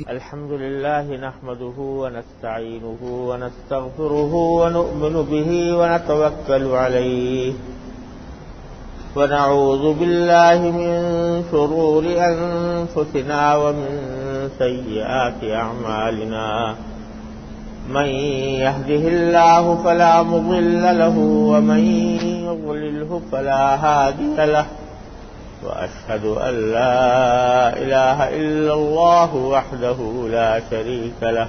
الحمد لله نحمده ونستعينه ونستغفره ونؤمن به ونتوكل عليه ونعوذ بالله من شرور أنفسنا ومن سيئات أعمالنا من يهده الله فلا مضل له ومن يضلله فلا هادي له وأشهد أن لا إله إلا الله وحده لا شريك له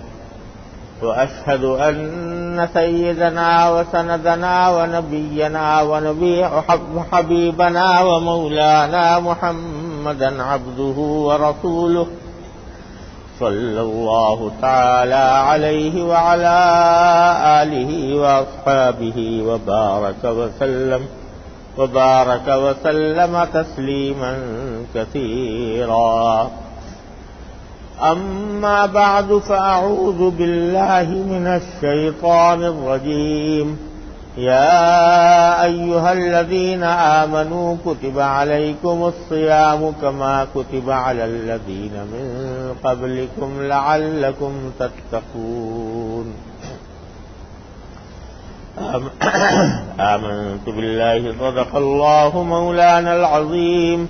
وأشهد أن سيدنا وسندنا ونبينا وحبيبنا ومولانا محمدا عبده ورسوله صلى الله تعالى عليه وعلى آله وأصحابه وبارك وسلم تسليما كثيرا. أما بعد فأعوذ بالله من الشيطان الرجيم. يا أيها الذين آمنوا كتب عليكم الصيام كما كتب على الذين من قبلكم لعلكم تتقون. آمنت بالله صدق الله مولانا العظيم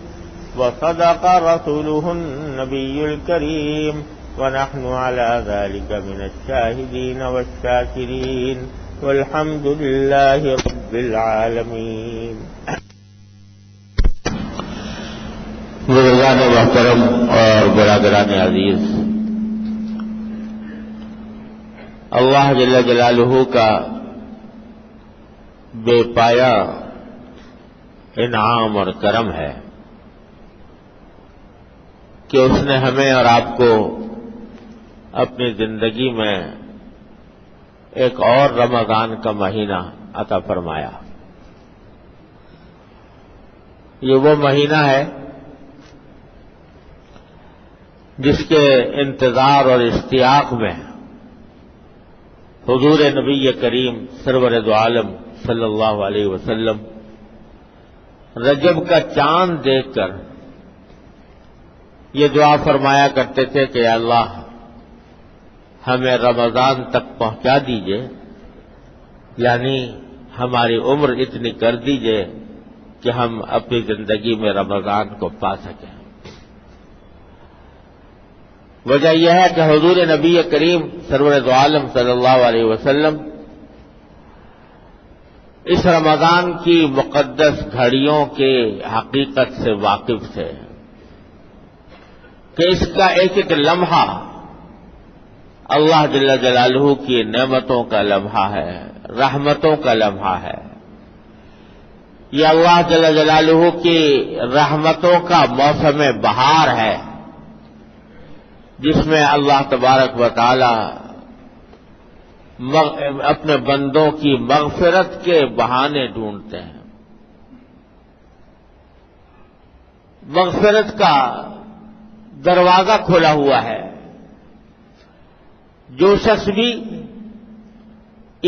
وصدق رسوله النبي الكريم ونحن على ذلك من الشاهدين والشاكرين والحمد لله رب العالمين. بزرگان محترم اور برادران عزیز، اللہ جل جلالہ کا بے پایا انعام اور کرم ہے کہ اس نے ہمیں اور آپ کو اپنی زندگی میں ایک اور رمضان کا مہینہ عطا فرمایا. یہ وہ مہینہ ہے جس کے انتظار اور اشتیاق میں حضور نبی کریم سرور دو عالم صلی اللہ علیہ وسلم رجب کا چاند دیکھ کر یہ دعا فرمایا کرتے تھے کہ یا اللہ ہمیں رمضان تک پہنچا دیجئے، یعنی ہماری عمر اتنی کر دیجئے کہ ہم اپنی زندگی میں رمضان کو پا سکیں. وجہ یہ ہے کہ حضور نبی کریم سرور دو عالم صلی اللہ علیہ وسلم اس رمضان کی مقدس گھڑیوں کے حقیقت سے واقف تھے کہ اس کا ایک ایک لمحہ اللہ جل جلالہ کی نعمتوں کا لمحہ ہے، رحمتوں کا لمحہ ہے. یہ اللہ جل جلالہ کی رحمتوں کا موسم بہار ہے جس میں اللہ تبارک و تعالی اپنے بندوں کی مغفرت کے بہانے ڈھونڈتے ہیں. مغفرت کا دروازہ کھلا ہوا ہے. جو شخص بھی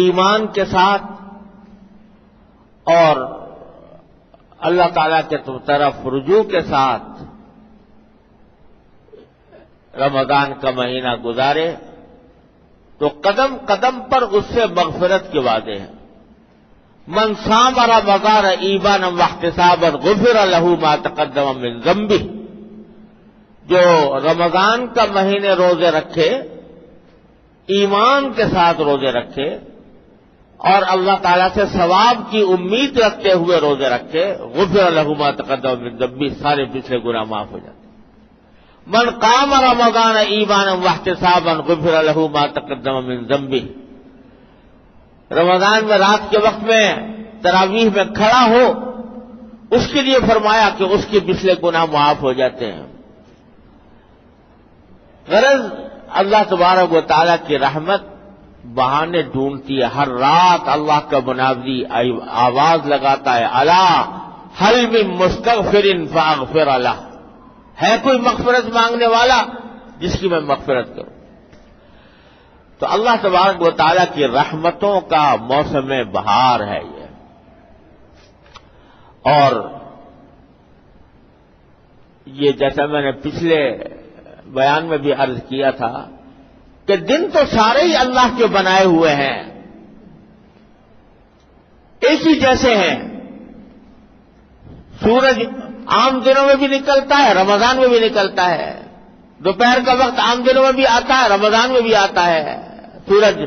ایمان کے ساتھ اور اللہ تعالی کے طرف رجوع کے ساتھ رمضان کا مہینہ گزارے تو قدم قدم پر اس سے مغفرت کے وعدے ہیں. من صام رمضان ایمانا واحتسابا غفر له ما تقدم من ذنبه. جو رمضان کا مہینے روزے رکھے، ایمان کے ساتھ روزے رکھے اور اللہ تعالیٰ سے ثواب کی امید رکھتے ہوئے روزے رکھے، غفر له ما تقدم من ذنبه، سارے پچھلے گناہ معاف ہو جاتے. من قام رمضان ایمانا واحتسابا غفر له ما تقدم من ذنبه. رمضان میں رات کے وقت میں تراویح میں کھڑا ہو، اس کے لیے فرمایا کہ اس کے پچھلے گناہ معاف ہو جاتے ہیں. غرض اللہ تبارک و تعالیٰ کی رحمت بہانے ڈھونڈتی ہے. ہر رات اللہ کا منادی آواز لگاتا ہے، الا هل من مستغفر فاغفر له. ہے کوئی مغفرت مانگنے والا جس کی میں مغفرت کروں. تو اللہ تبارک و تعالیٰ کی رحمتوں کا موسم بہار ہے یہ. اور یہ جیسا میں نے پچھلے بیان میں بھی عرض کیا تھا کہ دن تو سارے ہی اللہ کے بنائے ہوئے ہیں، ایک ہی جیسے ہیں۔ سورج عام دنوں میں بھی نکلتا ہے، رمضان میں بھی نکلتا ہے، دوپہر کا وقت عام دنوں میں بھی آتا ہے، رمضان میں بھی آتا ہے، سورج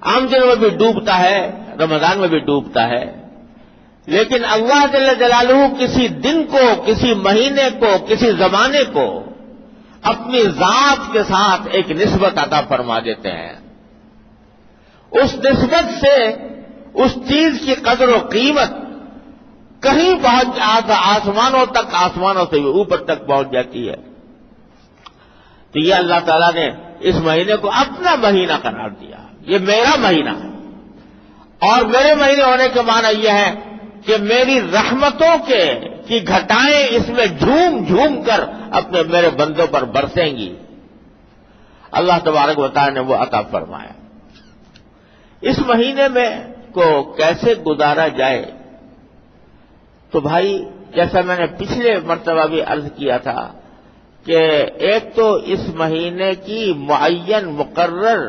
عام دنوں میں بھی ڈوبتا ہے، رمضان میں بھی ڈوبتا ہے۔ لیکن اللہ جل جلالہ کسی دن کو، کسی مہینے کو، کسی زمانے کو اپنی ذات کے ساتھ ایک نسبت عطا فرما دیتے ہیں۔ اس نسبت سے اس چیز کی قدر و قیمت کہیں پہنچ آسمانوں تک، آسمانوں سے بھی اوپر تک پہنچ جاتی ہے۔ تو یہ اللہ تعالیٰ نے اس مہینے کو اپنا مہینہ قرار دیا، یہ میرا مہینہ ہے، اور میرے مہینے ہونے کا معنی یہ ہے کہ میری رحمتوں کی گھٹائیں اس میں جھوم جھوم کر اپنے میرے بندوں پر برسیں گی۔ اللہ تبارک و تعالیٰ نے وہ عطا فرمایا۔ اس مہینے میں کو کیسے گزارا جائے؟ تو بھائی جیسا میں نے پچھلے مرتبہ بھی عرض کیا تھا کہ ایک تو اس مہینے کی معین مقرر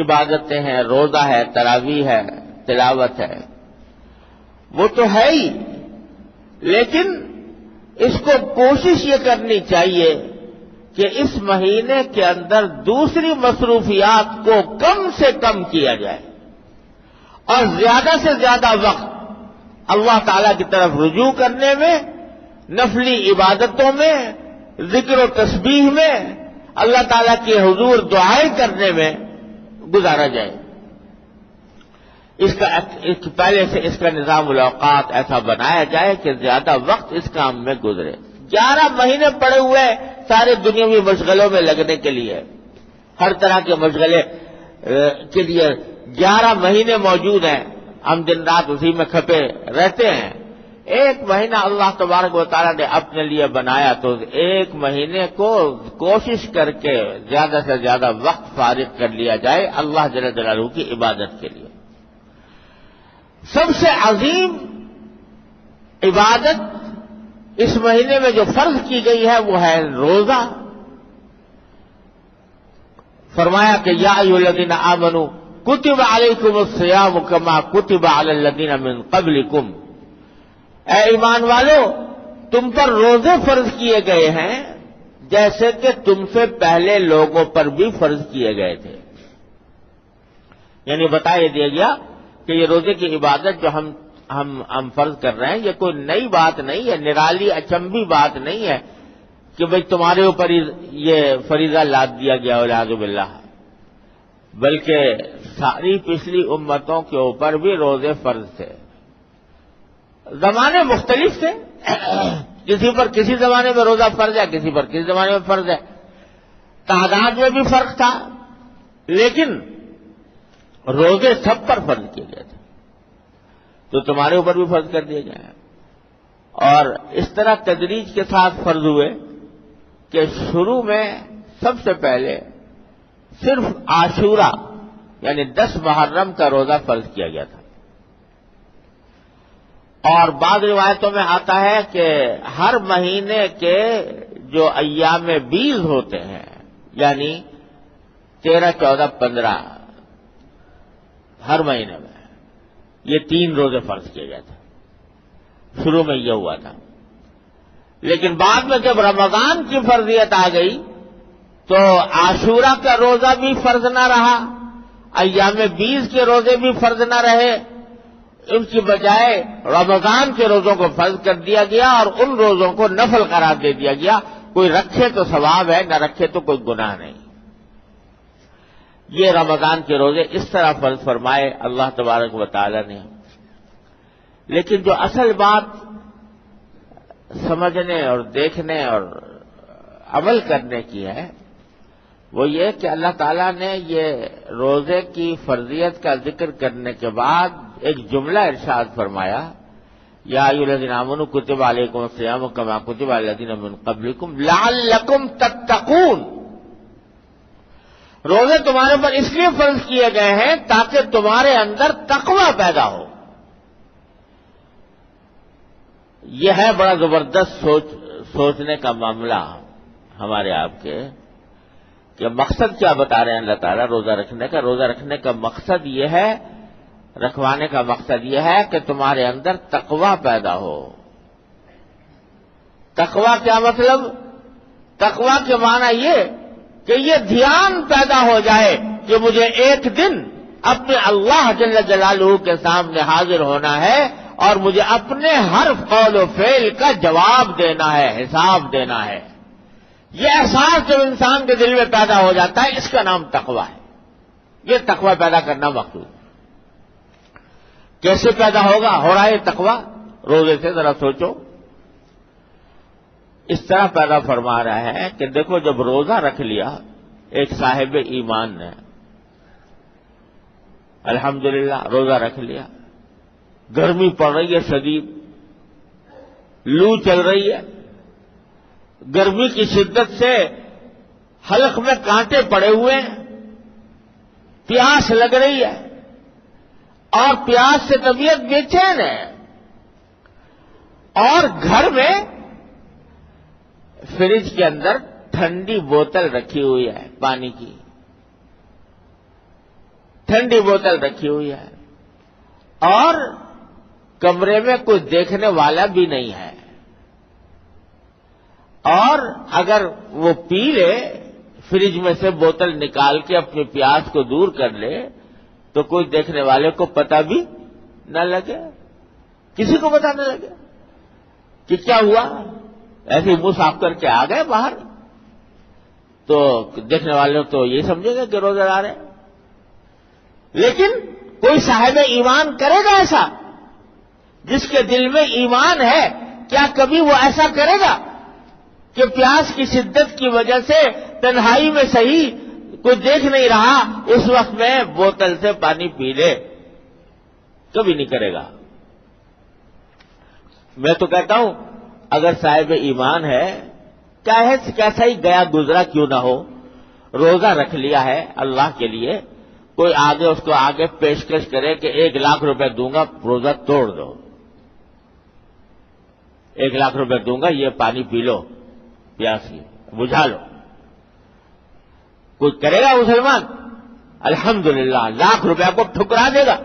عبادتیں ہیں، روزہ ہے، تراویح ہے، تلاوت ہے، وہ تو ہے ہی، لیکن اس کو کوشش یہ کرنی چاہیے کہ اس مہینے کے اندر دوسری مصروفیات کو کم سے کم کیا جائے اور زیادہ سے زیادہ وقت اللہ تعالی کی طرف رجوع کرنے میں، نفلی عبادتوں میں، ذکر و تسبیح میں، اللہ تعالیٰ کے حضور دعائیں کرنے میں گزارا جائے۔ پہلے سے اس کا نظام الاوقات ایسا بنایا جائے کہ زیادہ وقت اس کام میں گزرے۔ 11 مہینے پڑے ہوئے سارے دنیاوی مشغلوں میں لگنے کے لیے، ہر طرح کے مشغلے کے لیے 11 مہینے موجود ہیں، ہم دن رات اسی میں کھپے رہتے ہیں۔ ایک مہینہ اللہ تبارک و تعالیٰ نے اپنے لیے بنایا تو ایک مہینے کو کوشش کر کے زیادہ سے زیادہ وقت فارغ کر لیا جائے اللہ جل جلالہ کی عبادت کے لیے۔ سب سے عظیم عبادت اس مہینے میں جو فرض کی گئی ہے وہ ہے روزہ۔ فرمایا کہ یا ایھا الذین آمنوا کتب علیکم الصیام کما کتب علی الذین من قبلکم، اے ایمان والو تم پر روزے فرض کیے گئے ہیں جیسے کہ تم سے پہلے لوگوں پر بھی فرض کیے گئے تھے۔ یعنی بتا یہ دیا گیا کہ یہ روزے کی عبادت جو ہم فرض کر رہے ہیں یہ کوئی نئی بات نہیں ہے، نرالی اچنبھی بات نہیں ہے کہ بھئی تمہارے اوپر یہ فریضہ لاد دیا گیا والعیاذ باللہ، بلکہ ساری پچھلی امتوں کے اوپر بھی روزے فرض تھے۔ زمانے مختلف تھے، کسی پر کسی زمانے میں روزہ فرض ہے، کسی پر کسی زمانے میں فرض ہے، تعداد میں بھی فرق تھا، لیکن روزے سب پر فرض کیے گئے تھے، تو تمہارے اوپر بھی فرض کر دیے گئے ہیں۔ اور اس طرح تدریج کے ساتھ فرض ہوئے کہ شروع میں سب سے پہلے صرف عاشورہ یعنی 10 محرم کا روزہ فرض کیا گیا تھا، اور بعض روایتوں میں آتا ہے کہ ہر مہینے کے جو ایام بیض ہوتے ہیں یعنی 13، 14، 15 ہر مہینے میں یہ 3 روزے فرض کیے گئے تھے۔ شروع میں یہ ہوا تھا، لیکن بعد میں جب رمضان کی فرضیت آ گئی تو عاشورہ کا روزہ بھی فرض نہ رہا، ایام بیض کے روزے بھی فرض نہ رہے، ان کی بجائے رمضان کے روزوں کو فرض کر دیا گیا اور ان روزوں کو نفل قرار دے دیا گیا۔ کوئی رکھے تو ثواب ہے، نہ رکھے تو کوئی گناہ نہیں۔ یہ رمضان کے روزے اس طرح فرض فرمائے اللہ تبارک و تعالی نے۔ لیکن جو اصل بات سمجھنے اور دیکھنے اور عمل کرنے کی ہے وہ یہ کہ اللہ تعالیٰ نے یہ روزے کی فرضیت کا ذکر کرنے کے بعد ایک جملہ ارشاد فرمایا، یا ایھا الذین آمنوا کتب علیکم الصیام کما کتب علی الذین من قبلکم لعلکم تتقون، روزے تمہارے پر اس لیے فرض کیے گئے ہیں تاکہ تمہارے اندر تقوی پیدا ہو۔ یہ ہے بڑا زبردست سوچنے کا معاملہ ہمارے آپ کے کہ مقصد کیا بتا رہے ہیں اللہ تعالیٰ روزہ رکھنے کا؟ روزہ رکھنے کا مقصد یہ ہے، رکھوانے کا مقصد یہ ہے کہ تمہارے اندر تقویٰ پیدا ہو۔ تقویٰ کیا مطلب؟ تقویٰ کے معنی یہ کہ یہ دھیان پیدا ہو جائے کہ مجھے ایک دن اپنے اللہ جل جلالہ کے سامنے حاضر ہونا ہے اور مجھے اپنے ہر قول و فعل کا جواب دینا ہے، حساب دینا ہے۔ یہ احساس جب انسان کے دل میں پیدا ہو جاتا ہے، اس کا نام تقویٰ ہے۔ یہ تقویٰ پیدا کرنا مقصود۔ کیسے پیدا ہوگا؟ ہو رہا ہے تقویٰ روزے سے، ذرا سوچو۔ اس طرح پیدا فرما رہا ہے کہ دیکھو جب روزہ رکھ لیا ایک صاحب ایمان نے، الحمدللہ روزہ رکھ لیا، گرمی پڑ رہی ہے شدید، لو چل رہی ہے، گرمی کی شدت سے حلق میں کانٹے پڑے ہوئے ہیں، پیاس لگ رہی ہے اور پیاس سے طبیعت بے چین ہے، اور گھر میں فریج کے اندر ٹھنڈی بوتل رکھی ہوئی ہے، پانی کی ٹھنڈی بوتل رکھی ہوئی ہے، اور کمرے میں کوئی دیکھنے والا بھی نہیں ہے، اور اگر وہ پی لے، فریج میں سے بوتل نکال کے اپنی پیاس کو دور کر لے تو کوئی دیکھنے والے کو پتہ بھی نہ لگے، کسی کو پتہ نہ لگے کہ کیا ہوا، ایسے ہی منہ صاف کر کے آ گئے باہر، تو دیکھنے والے تو یہ سمجھے گا کہ روزہ دار ہے۔ لیکن کوئی صاحب ایمان کرے گا ایسا؟ جس کے دل میں ایمان ہے، کیا کبھی وہ ایسا کرے گا کہ پیاس کی شدت کی وجہ سے تنہائی میں صحیح کوئی دیکھ نہیں رہا، اس وقت میں بوتل سے پانی پی لے؟ کبھی نہیں کرے گا۔ میں تو کہتا ہوں اگر صاحب ایمان ہے، چاہے کیسا ہی گیا گزرا کیوں نہ ہو، روزہ رکھ لیا ہے اللہ کے لیے، کوئی آگے اس کو آگے پیشکش کرے کہ 1,00,000 روپے دوں گا، روزہ توڑ دو، 1,00,000 روپے دوں گا، یہ پانی پی لو، پیاس کی بجھا لو، کوئی کرے گا مسلمان؟ الحمدللہ 1,00,000 روپے کو ٹھکرا دے گا؟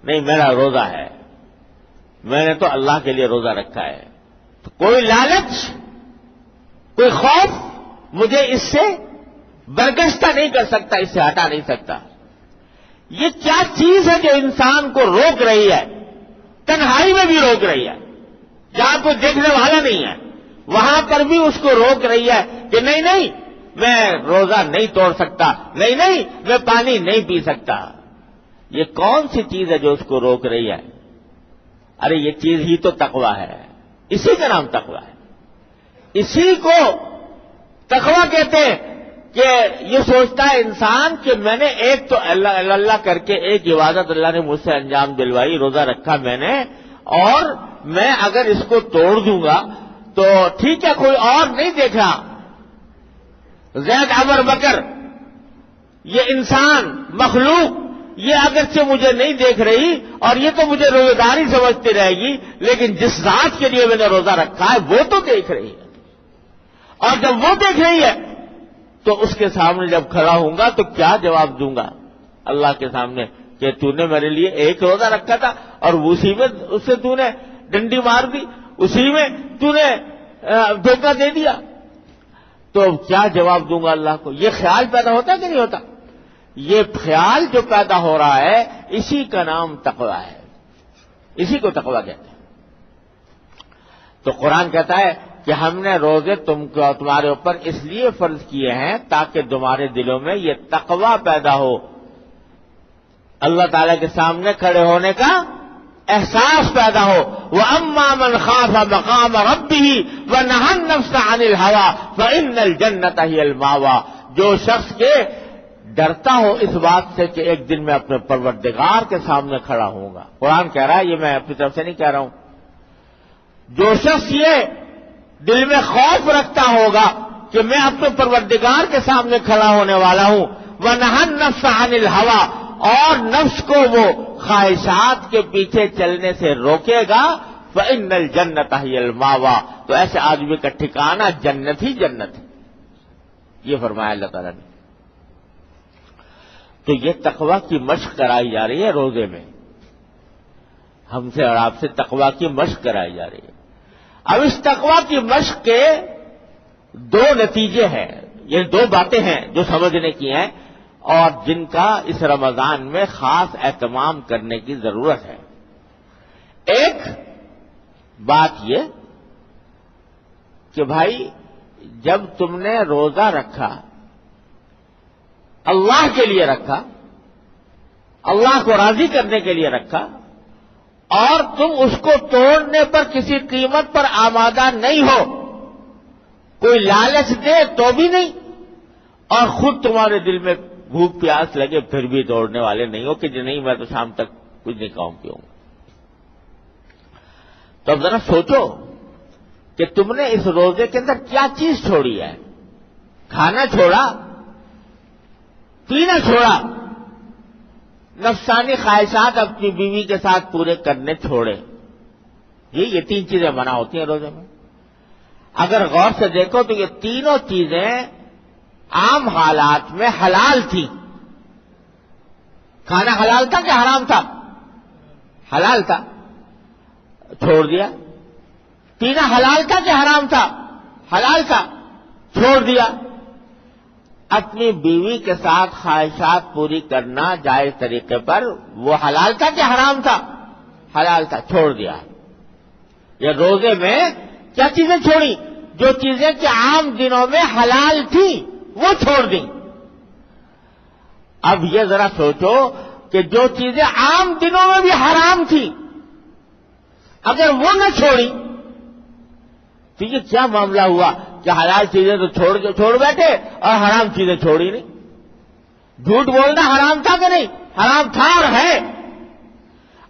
نہیں، میرا روزہ ہے، میں نے تو اللہ کے لیے روزہ رکھا ہے۔ تو کوئی لالچ، کوئی خوف مجھے اس سے برگشتہ نہیں کر سکتا، اس سے ہٹا نہیں سکتا۔ یہ کیا چیز ہے جو انسان کو روک رہی ہے؟ تنہائی میں بھی روک رہی ہے، جہاں کوئی دیکھنے والا نہیں ہے وہاں پر بھی اس کو روک رہی ہے کہ نہیں نہیں میں روزہ نہیں توڑ سکتا، نہیں نہیں میں پانی نہیں پی سکتا۔ یہ کون سی چیز ہے جو اس کو روک رہی ہے؟ ارے یہ چیز ہی تو تقویٰ ہے، اسی کا نام تقویٰ ہے، اسی کو تقویٰ کہتے ہیں کہ یہ سوچتا ہے انسان کہ میں نے ایک تو اللہ اللہ کر کے ایک عبادت اللہ نے مجھ سے انجام دلوائی، روزہ رکھا میں نے، اور میں اگر اس کو توڑ دوں گا تو ٹھیک ہے، کوئی اور نہیں دیکھ رہا، زید عمر بکر یہ انسان مخلوق یہ اگرچہ مجھے نہیں دیکھ رہی اور یہ تو مجھے روزہ داری سمجھتی رہے گی، لیکن جس ذات کے لیے میں نے روزہ رکھا ہے وہ تو دیکھ رہی ہے، اور جب وہ دیکھ رہی ہے تو اس کے سامنے جب کھڑا ہوں گا تو کیا جواب دوں گا اللہ کے سامنے کہ تو نے میرے لیے ایک روزہ رکھا تھا اور اسی میں اس سے تو نے ڈنڈی مار دی، اسی میں تو نے دھوکہ دے دیا، تو کیا جواب دوں گا اللہ کو؟ یہ خیال پیدا ہوتا ہے کہ نہیں ہوتا؟ یہ خیال جو پیدا ہو رہا ہے اسی کا نام تقویٰ ہے، اسی کو تقویٰ کہتے ہیں۔ تو قرآن کہتا ہے کہ ہم نے روزے تمہارے اوپر اس لیے فرض کیے ہیں تاکہ تمہارے دلوں میں یہ تقویٰ پیدا ہو، اللہ تعالی کے سامنے کھڑے ہونے کا احساس پیدا ہو۔ وَأَمَّا مَنْ خَافَ مَقَامَ رَبِّهِ وَنَهَى النَّفْسَ عَنِ الْهَوَىٰ فَإِنَّ الْجَنَّةَ هِيَ الْمَأْوَىٰ، جو شخص کے ڈرتا ہو اس بات سے کہ ایک دن میں اپنے پروردگار کے سامنے کھڑا ہوں گا، قرآن کہہ رہا ہے، یہ میں اپنی طرف سے نہیں کہہ رہا ہوں، جو شخص یہ دل میں خوف رکھتا ہوگا کہ میں اپنے پروردگار کے سامنے کھڑا ہونے والا ہوں، وَنَهَى النَّفْسَ عَنِ الْهَوَىٰ، اور نفس کو وہ خواہشات کے پیچھے چلنے سے روکے گا، فَإِنَّ الْجَنَّةَ هِيَ الْمَأْوَىٰ، تو ایسے آدمی کا ٹھکانہ جنت ہی جنت ہے، یہ فرمایا اللہ تعالیٰ نے. تو یہ تقوی کی مشق کرائی جا رہی ہے روزے میں، ہم سے اور آپ سے تقوی کی مشق کرائی جا رہی ہے. اب اس تقوی کی مشق کے دو نتیجے ہیں، یہ دو باتیں ہیں جو سمجھنے کی ہیں اور جن کا اس رمضان میں خاص اہتمام کرنے کی ضرورت ہے. ایک بات یہ کہ بھائی جب تم نے روزہ رکھا، اللہ کے لیے رکھا، اللہ کو راضی کرنے کے لیے رکھا، اور تم اس کو توڑنے پر کسی قیمت پر آمادہ نہیں ہو، کوئی لالچ دے تو بھی نہیں، اور خود تمہارے دل میں بھوک پیاس لگے پھر بھی توڑنے والے نہیں ہو کہ جو نہیں میں تو شام تک کچھ نہیں کھاؤں پیوں. تو اب ذرا سوچو کہ تم نے اس روزے کے اندر کیا چیز چھوڑی ہے. کھانا چھوڑا، پینا چھوڑا، نفسانی خواہشات اپنی بیوی کے ساتھ پورے کرنے چھوڑے. یہ تین چیزیں منع ہوتی ہیں روزے میں. اگر غور سے دیکھو تو یہ تینوں چیزیں عام حالات میں حلال تھی. کھانا حلال تھا کہ حرام تھا؟ حلال تھا، چھوڑ دیا. پینا حلال تھا کہ حرام تھا؟ حلال تھا، چھوڑ دیا. اپنی بیوی کے ساتھ خواہشات پوری کرنا جائز طریقے پر وہ حلال تھا کہ حرام تھا؟ حلال تھا، چھوڑ دیا. یہ روزے میں کیا چیزیں چھوڑی؟ جو چیزیں کہ عام دنوں میں حلال تھی وہ چھوڑ دیں. اب یہ ذرا سوچو کہ جو چیزیں عام دنوں میں بھی حرام تھی اگر وہ نہ چھوڑی تو یہ کیا معاملہ ہوا کہ حلال چیزیں تو چھوڑ بیٹھے اور حرام چیزیں چھوڑی نہیں. جھوٹ بولنا حرام تھا کہ نہیں؟ حرام تھا اور ہے.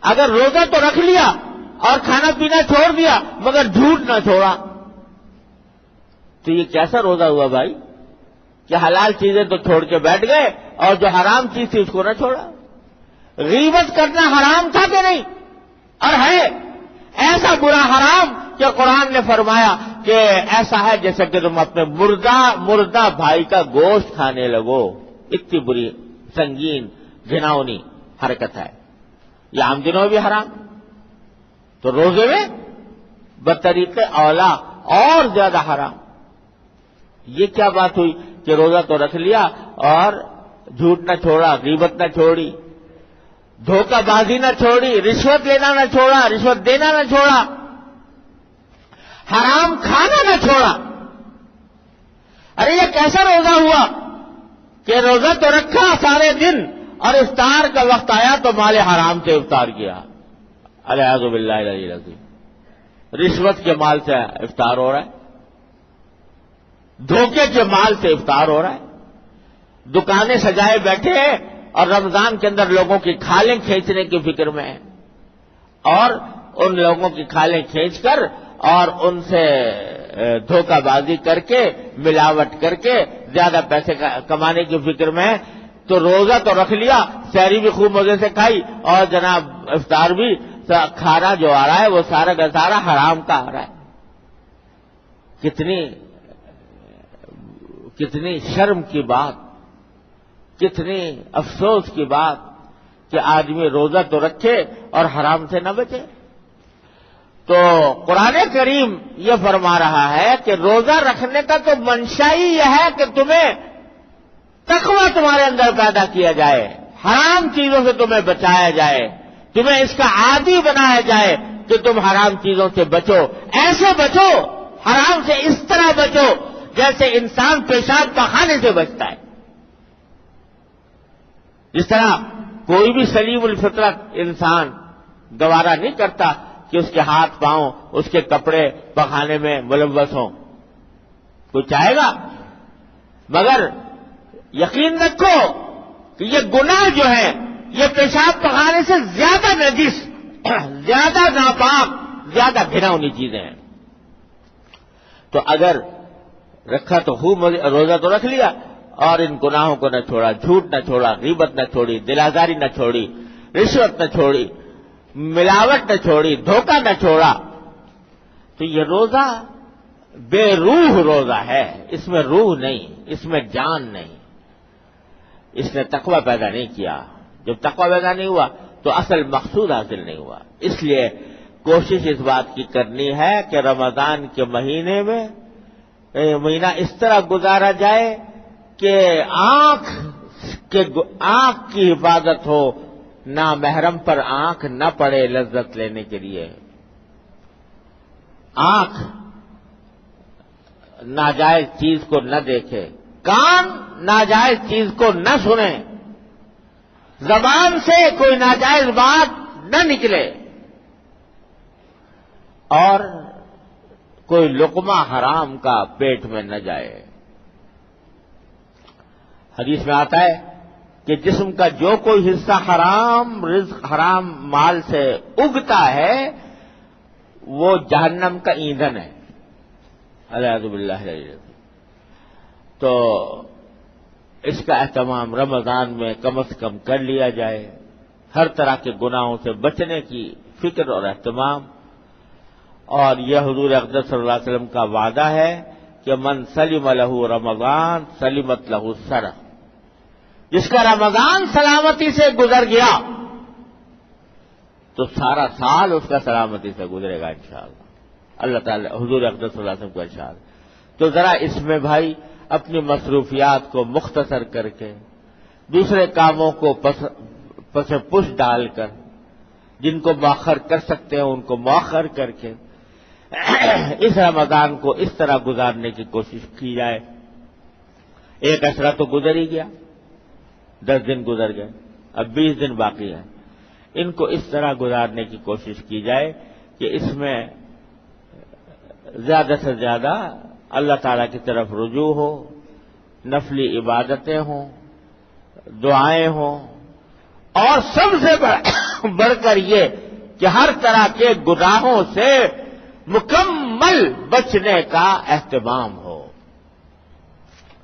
اگر روزہ تو رکھ لیا اور کھانا پینا چھوڑ دیا مگر جھوٹ نہ چھوڑا تو یہ کیسا روزہ ہوا بھائی کہ حلال چیزیں تو چھوڑ کے بیٹھ گئے اور جو حرام چیز تھی اس کو نہ چھوڑا. غیبت کرنا حرام تھا کہ نہیں؟ اور ہے. ایسا برا حرام کہ قرآن نے فرمایا کہ ایسا ہے جیسے کہ تم اپنے مردہ بھائی کا گوشت کھانے لگو. اتنی بری سنگین گھناؤنی حرکت ہے. یہ عام دنوں میں بھی حرام، تو روزے میں بطریق اولا اور زیادہ حرام. یہ کیا بات ہوئی کہ روزہ تو رکھ لیا اور جھوٹ نہ چھوڑا، غیبت نہ چھوڑی، دھوکہ بازی نہ چھوڑی، رشوت لینا نہ چھوڑا، رشوت دینا نہ چھوڑا، حرام کھانا نہ چھوڑا. ارے یہ کیسا روزہ ہوا کہ روزہ تو رکھا سارے دن اور افطار کا وقت آیا تو مال حرام سے افطار کیا. الیاذ باللہ العلی العظیم. رشوت کے مال سے افطار ہو رہا ہے، دھوکے کے مال سے افطار ہو رہا ہے. دکانیں سجائے بیٹھے ہیں اور رمضان کے اندر لوگوں کی کھالیں کھینچنے کی فکر میں ہیں اور ان لوگوں کی کھالیں کھینچ کر اور ان سے دھوکہ بازی کر کے ملاوٹ کر کے زیادہ پیسے کمانے کی فکر میں ہے. تو روزہ تو رکھ لیا، سحری بھی خوب مزے سے کھائی اور جناب افطار بھی کھانا جو آ رہا ہے وہ سارا کا سارا حرام کا آ رہا ہے. کتنی شرم کی بات، کتنی افسوس کی بات کہ آدمی روزہ تو رکھے اور حرام سے نہ بچے. تو قرآن کریم یہ فرما رہا ہے کہ روزہ رکھنے کا تو منشا ہی یہ ہے کہ تمہیں تقویٰ تمہارے اندر پیدا کیا جائے، حرام چیزوں سے تمہیں بچایا جائے، تمہیں اس کا عادی بنایا جائے کہ تم حرام چیزوں سے بچو. ایسے بچو، حرام سے اس طرح بچو جیسے انسان پیشاب پخانے سے بچتا ہے. جس طرح کوئی بھی سلیم الفطرت انسان گوارا نہیں کرتا کہ اس کے ہاتھ پاؤں، اس کے کپڑے پخانے میں ملوث ہوں. کوئی چاہے گا؟ مگر یقین رکھو کہ یہ گناہ جو ہے یہ پیشاب پخانے سے زیادہ نجس، زیادہ ناپاک، زیادہ گھناؤنی چیزیں ہیں. تو اگر رکھا تو خوب روزہ تو رکھ لیا اور ان گناہوں کو نہ چھوڑا، جھوٹ نہ چھوڑا، غیبت نہ چھوڑی، دلازاری نہ چھوڑی، رشوت نہ چھوڑی، ملاوٹ نہ چھوڑی، دھوکہ نہ چھوڑا، تو یہ روزہ بے روح روزہ ہے، اس میں روح نہیں، اس میں جان نہیں، اس نے تقوی پیدا نہیں کیا۔ جب تقوی پیدا نہیں ہوا تو اصل مقصود حاصل نہیں ہوا۔ اس لیے کوشش اس بات کی کرنی ہے کہ رمضان کے مہینے میں مہینہ اس طرح گزارا جائے کہ آنکھ کی حفاظت ہو، نامحرم پر آنکھ نہ پڑے لذت لینے کے لیے، آنکھ ناجائز چیز کو نہ دیکھے، کان ناجائز چیز کو نہ سنے، زبان سے کوئی ناجائز بات نہ نکلے، اور کوئی لقمہ حرام کا پیٹ میں نہ جائے۔ حدیث میں آتا ہے کہ جسم کا جو کوئی حصہ حرام رزق حرام مال سے اگتا ہے وہ جہنم کا ایندھن ہے، اعوذ باللہ۔ تو اس کا اہتمام رمضان میں کم از کم کر لیا جائے، ہر طرح کے گناہوں سے بچنے کی فکر اور اہتمام۔ اور یہ حضور اقدس صلی اللہ علیہ وسلم کا وعدہ ہے کہ من سلم لہ رمضان سلمت لہ السنہ، جس کا رمضان سلامتی سے گزر گیا تو سارا سال اس کا سلامتی سے گزرے گا انشاءاللہ۔ اللہ تعالی حضور اقدس صلی اللہ علیہ وسلم کا ارشاد۔ تو ذرا اس میں بھائی اپنی مصروفیات کو مختصر کر کے، دوسرے کاموں کو پس پش ڈال کر، جن کو مؤخر کر سکتے ہیں ان کو مؤخر کر کے اس رمضان کو اس طرح گزارنے کی کوشش کی جائے۔ ایک عشرہ تو گزر ہی گیا، 10 دن گزر گئے، اب 20 دن باقی ہیں، ان کو اس طرح گزارنے کی کوشش کی جائے کہ اس میں زیادہ سے زیادہ اللہ تعالی کی طرف رجوع ہو، نفلی عبادتیں ہوں، دعائیں ہوں، اور سب سے بڑھ کر یہ کہ ہر طرح کے گناہوں سے مکمل بچنے کا اہتمام ہو۔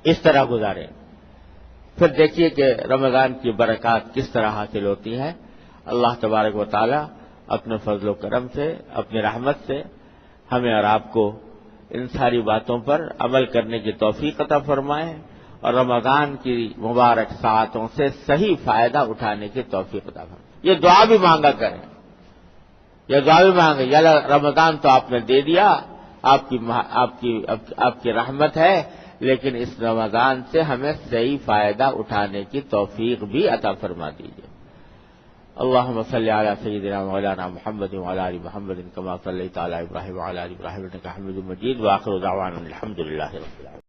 اس طرح گزاریں، پھر دیکھیے کہ رمضان کی برکات کس طرح حاصل ہوتی ہیں۔ اللہ تبارک و تعالی اپنے فضل و کرم سے، اپنی رحمت سے ہمیں اور آپ کو ان ساری باتوں پر عمل کرنے کی توفیق عطا فرمائے، اور رمضان کی مبارک ساعتوں سے صحیح فائدہ اٹھانے کی توفیق عطا فرمائے۔ یہ دعا بھی مانگا کریں، یہ دعا بھی مانگے، یا رمضان تو آپ نے دے دیا، آپ کی رحمت ہے، لیکن اس رمضان سے ہمیں صحیح فائدہ اٹھانے کی توفیق بھی عطا فرما دیجیے۔ اللهم صل على سيدنا مولانا محمد وعلى ال محمد كما صليت على ابراهيم وعلى ال ابراهيم انك حميد مجيد، واخر دعوانا الحمد لله رب العالمين۔